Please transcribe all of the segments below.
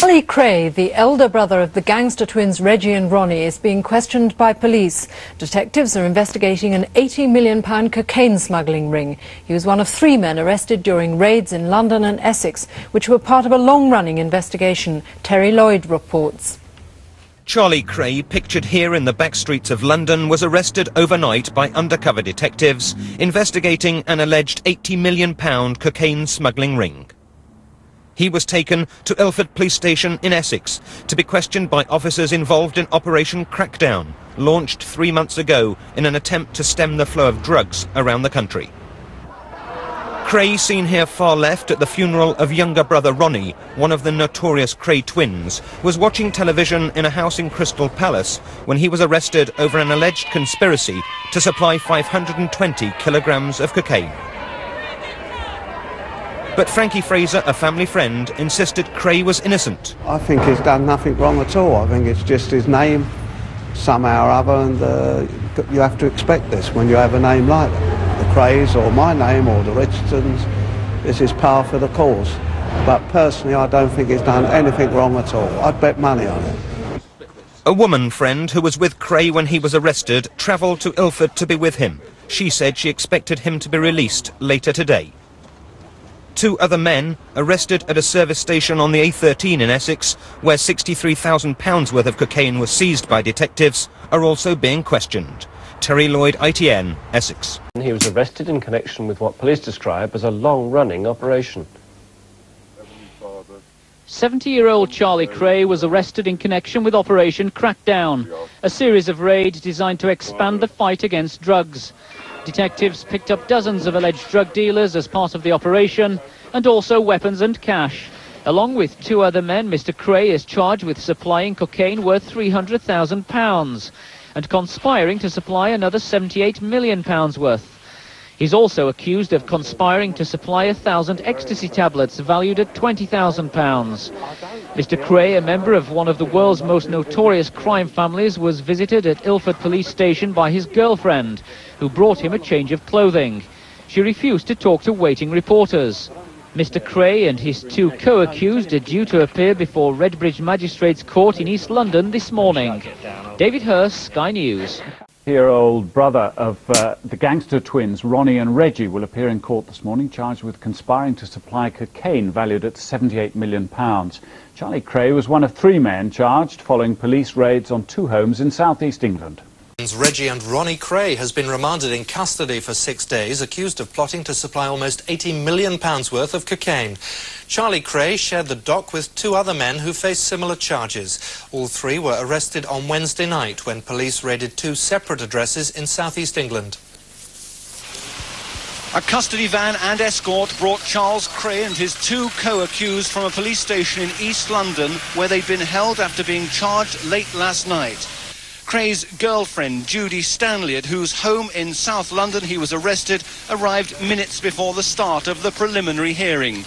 Charlie Kray, the elder brother of the gangster twins Reggie and Ronnie, is being questioned by police. Detectives are investigating an £80 million cocaine smuggling ring. He was one of 3 men arrested during raids in London and Essex, which were part of a long-running investigation. Terry Lloyd reports. Charlie Kray, pictured here in the back streets of London, was arrested overnight by undercover detectives investigating an alleged £80 million cocaine smuggling ring. He was taken to Ilford Police Station in Essex to be questioned by officers involved in Operation Crackdown, launched 3 months ago in an attempt to stem the flow of drugs around the country. Kray, seen here far left at the funeral of younger brother Ronnie, one of the notorious Kray twins, was watching television in a house in Crystal Palace when he was arrested over an alleged conspiracy to supply 520 kilograms of cocaine. But Frankie Fraser, a family friend, insisted Kray was innocent. I think he's done nothing wrong at all. I think it's just his name, somehow or other, and you have to expect this when you have a name like that. The Krays, or my name, or the Richardsons. This is par for the cause. But personally, I don't think he's done anything wrong at all. I'd bet money on it. A woman friend who was with Kray when he was arrested travelled to Ilford to be with him. She said she expected him to be released later today. 2 other men, arrested at a service station on the A13 in Essex, where £63,000 worth of cocaine was seized by detectives, are also being questioned. Terry Lloyd, ITN, Essex. He was arrested in connection with what police describe as a long-running operation. 70-year-old Charlie Kray was arrested in connection with Operation Crackdown, a series of raids designed to expand the fight against drugs. Detectives picked up dozens of alleged drug dealers as part of the operation, and also weapons and cash. Along with 2 other men, Mr. Kray is charged with supplying cocaine worth £300,000 and conspiring to supply another £78 million worth. He's also accused of conspiring to supply 1,000 ecstasy tablets valued at £20,000. Mr. Kray, a member of one of the world's most notorious crime families, was visited at Ilford Police Station by his girlfriend, who brought him a change of clothing. She refused to talk to waiting reporters. Mr. Kray and his 2 co-accused are due to appear before Redbridge Magistrates Court in East London this morning. David Hurst, Sky News. Year-old brother of the gangster twins Ronnie and Reggie will appear in court this morning, charged with conspiring to supply cocaine valued at £78 million. Charlie Kray was one of 3 men charged following police raids on 2 homes in south-east England. Reggie and Ronnie Kray has been remanded in custody for 6 days, accused of plotting to supply almost £80 million worth of cocaine. Charlie Kray shared the dock with 2 other men who faced similar charges. All 3 were arrested on Wednesday night when police raided 2 separate addresses in south-east England. A custody van and escort brought Charles Kray and his 2 co-accused from a police station in East London, where they'd been held after being charged late last night. Kray's girlfriend, Judy Stanley, at whose home in South London he was arrested, arrived minutes before the start of the preliminary hearing.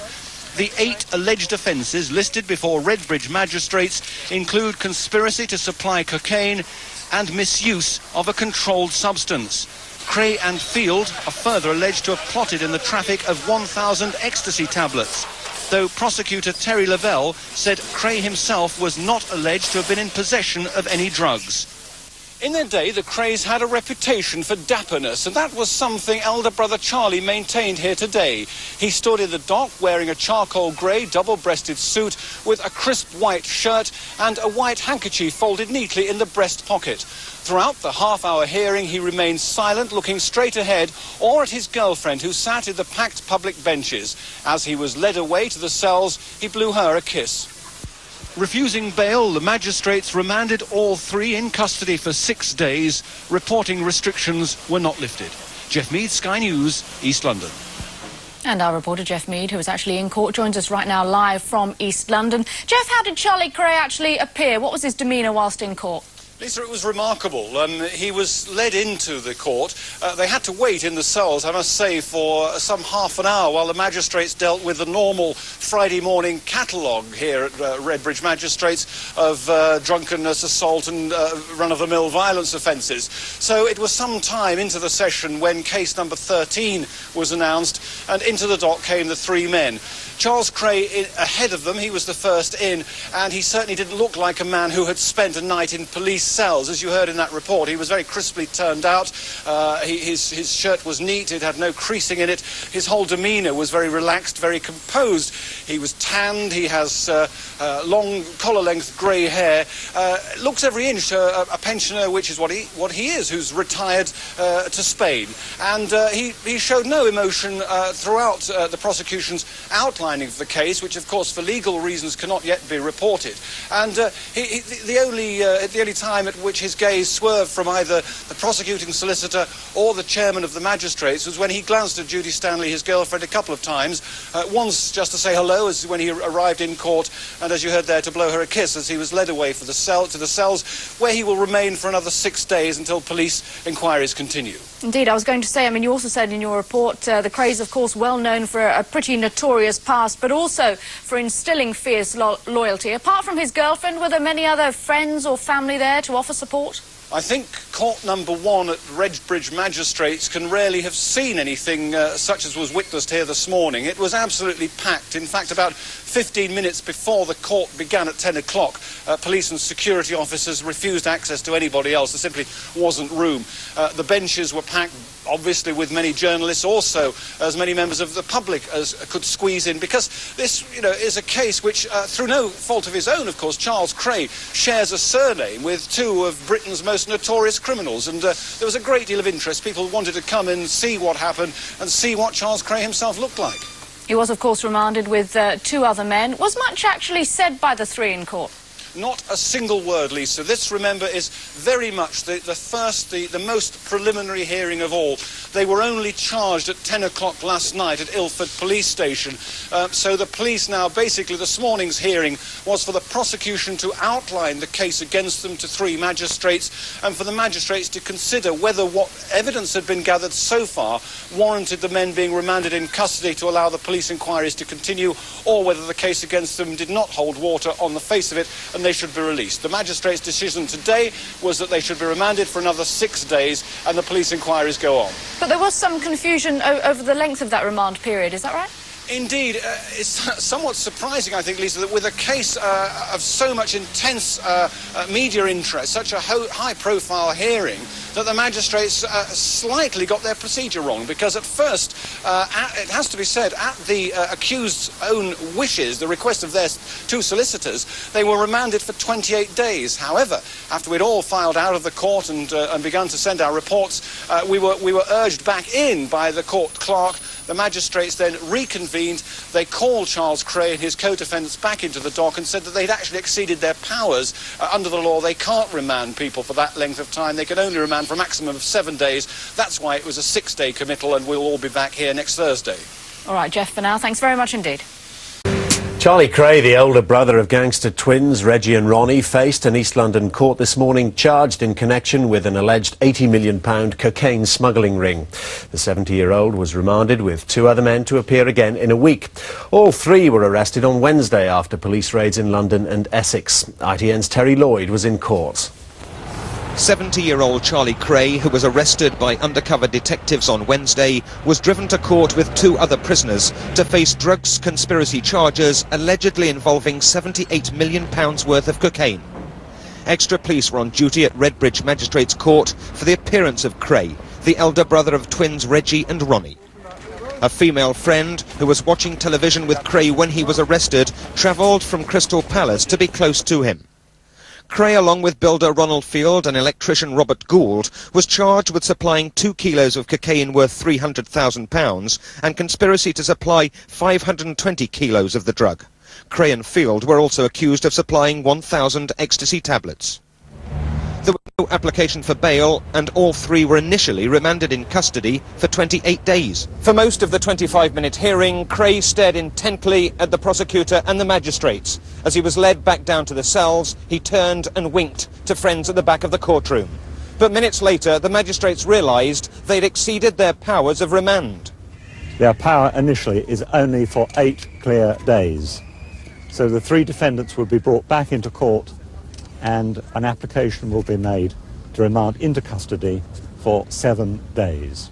The 8 alleged offences listed before Redbridge magistrates include conspiracy to supply cocaine and misuse of a controlled substance. Kray and Field are further alleged to have plotted in the traffic of 1,000 ecstasy tablets, though prosecutor Terry Lavelle said Kray himself was not alleged to have been in possession of any drugs. In their day, the Krays had a reputation for dapperness, and that was something elder brother Charlie maintained here today. He stood in the dock wearing a charcoal grey double-breasted suit with a crisp white shirt and a white handkerchief folded neatly in the breast pocket. Throughout the half-hour hearing, he remained silent, looking straight ahead or at his girlfriend, who sat in the packed public benches. As he was led away to the cells, he blew her a kiss. Refusing bail, the magistrates remanded all 3 in custody for 6 days. Reporting restrictions were not lifted. Jeff Mead, Sky News, East London. And our reporter Jeff Mead, who is actually in court, joins us right now live from East London. Jeff, how did Charlie Kray actually appear? What was his demeanour whilst in court? Lisa, it was remarkable. He was led into the court. They had to wait in the cells, I must say, for some half an hour while the magistrates dealt with the normal Friday morning catalogue here at Redbridge Magistrates of drunkenness, assault and run-of-the-mill violence offences. So it was some time into the session when case number 13 was announced, and into the dock came the three men. Charles Kray ahead of them. He was the first in, and he certainly didn't look like a man who had spent a night in police cells. As you heard in that report, he was very crisply turned out. His shirt was neat. It had no creasing in it. His whole demeanour was very relaxed, very composed. He was tanned. He has long collar-length grey hair. Looks every inch a pensioner, which is what he is, who's retired to Spain. And he showed no emotion throughout the prosecution's outline of the case, which of course for legal reasons cannot yet be reported. And the only time at which his gaze swerved from either the prosecuting solicitor or the chairman of the magistrates was when he glanced at Judy Stanley, his girlfriend, a couple of times. Once just to say hello as when he arrived in court, and as you heard there, to blow her a kiss as he was led away to the cells, where he will remain for another 6 days until police inquiries continue. Indeed, I was going to say, I mean, you also said in your report, the Krays, of course, well known for a pretty notorious past, but also for instilling fierce loyalty. Apart from his girlfriend, were there many other friends or family there to offer support? I think court number 1 at Redbridge Magistrates can rarely have seen anything such as was witnessed here this morning. It was absolutely packed. In fact, about 15 minutes before the court began at 10 o'clock, police and security officers refused access to anybody else. There simply wasn't room. The benches were packed, obviously with many journalists, also as many members of the public as could squeeze in, because this, is a case which, through no fault of his own, of course, Charles Kray shares a surname with two of Britain's most notorious criminals, and there was a great deal of interest. People wanted to come and see what happened and see what Charles Kray himself looked like. He was, of course, remanded with 2 other men. Was much actually said by the 3 in court? Not a single word, Lisa. This, remember, is very much the most preliminary hearing of all. They were only charged at 10 o'clock last night at Ilford Police Station. So the police now, basically, this morning's hearing was for the prosecution to outline the case against them to 3 magistrates, and for the magistrates to consider whether what evidence had been gathered so far warranted the men being remanded in custody to allow the police inquiries to continue, or whether the case against them did not hold water on the face of it, and they should be released. The magistrate's decision today was that they should be remanded for another 6 days and the police inquiries go on. But there was some confusion over the length of that remand period, is that right? Indeed, it's somewhat surprising, I think, Lisa, that with a case of so much intense media interest, such a high-profile hearing, that the magistrates slightly got their procedure wrong, because at first, it has to be said, at the accused's own wishes, the request of their 2 solicitors, they were remanded for 28 days. However, after we'd all filed out of the court and begun to send our reports, we were urged back in by the court clerk. The magistrates then reconvened. They called Charles Kray and his co-defendants back into the dock and said that they'd actually exceeded their powers. Under the law, they can't remand people for that length of time. They can only remand for a maximum of 7 days. That's why it was a 6-day committal, and we'll all be back here next Thursday. All right, Jeff, for now, thanks very much indeed. Charlie Kray, the older brother of gangster twins Reggie and Ronnie, faced an East London court this morning, charged in connection with an alleged £80 million cocaine smuggling ring. The 70-year-old was remanded with 2 other men to appear again in a week. All 3 were arrested on Wednesday after police raids in London and Essex. ITN's Terry Lloyd was in court. 70-year-old Charlie Kray, who was arrested by undercover detectives on Wednesday, was driven to court with 2 other prisoners to face drugs conspiracy charges allegedly involving £78 million worth of cocaine. Extra police were on duty at Redbridge Magistrates Court for the appearance of Kray, the elder brother of twins Reggie and Ronnie. A female friend who was watching television with Kray when he was arrested travelled from Crystal Palace to be close to him. Kray, along with builder Ronald Field and electrician Robert Gould, was charged with supplying 2 kilos of cocaine worth £300,000 and conspiracy to supply 520 kilos of the drug. Kray and Field were also accused of supplying 1,000 ecstasy tablets. There was no application for bail, and all three were initially remanded in custody for 28 days. For most of the 25-minute hearing, Kray stared intently at the prosecutor and the magistrates. As he was led back down to the cells, he turned and winked to friends at the back of the courtroom. But minutes later, the magistrates realised they'd exceeded their powers of remand. Their power initially is only for 8 clear days. So the 3 defendants will be brought back into court and an application will be made to remand into custody for 7 days.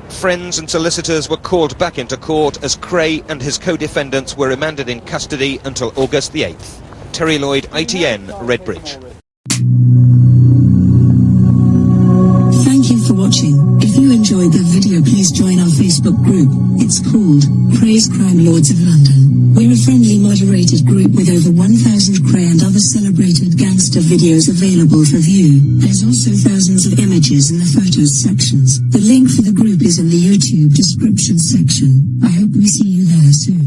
Friends and solicitors were called back into court as Kray and his co-defendants were remanded in custody until August the 8th. Terry Lloyd, ITN, Redbridge. Thank you for watching. If you enjoyed the video, please join our Facebook group. It's called Krays Crime Lords of London. We're a friendly moderated group with over 1,000 Kray and other celebrated gangster videos available for view. There's also thousands of images in the photos sections. The link for the group is in the YouTube description section. I hope we see you there soon.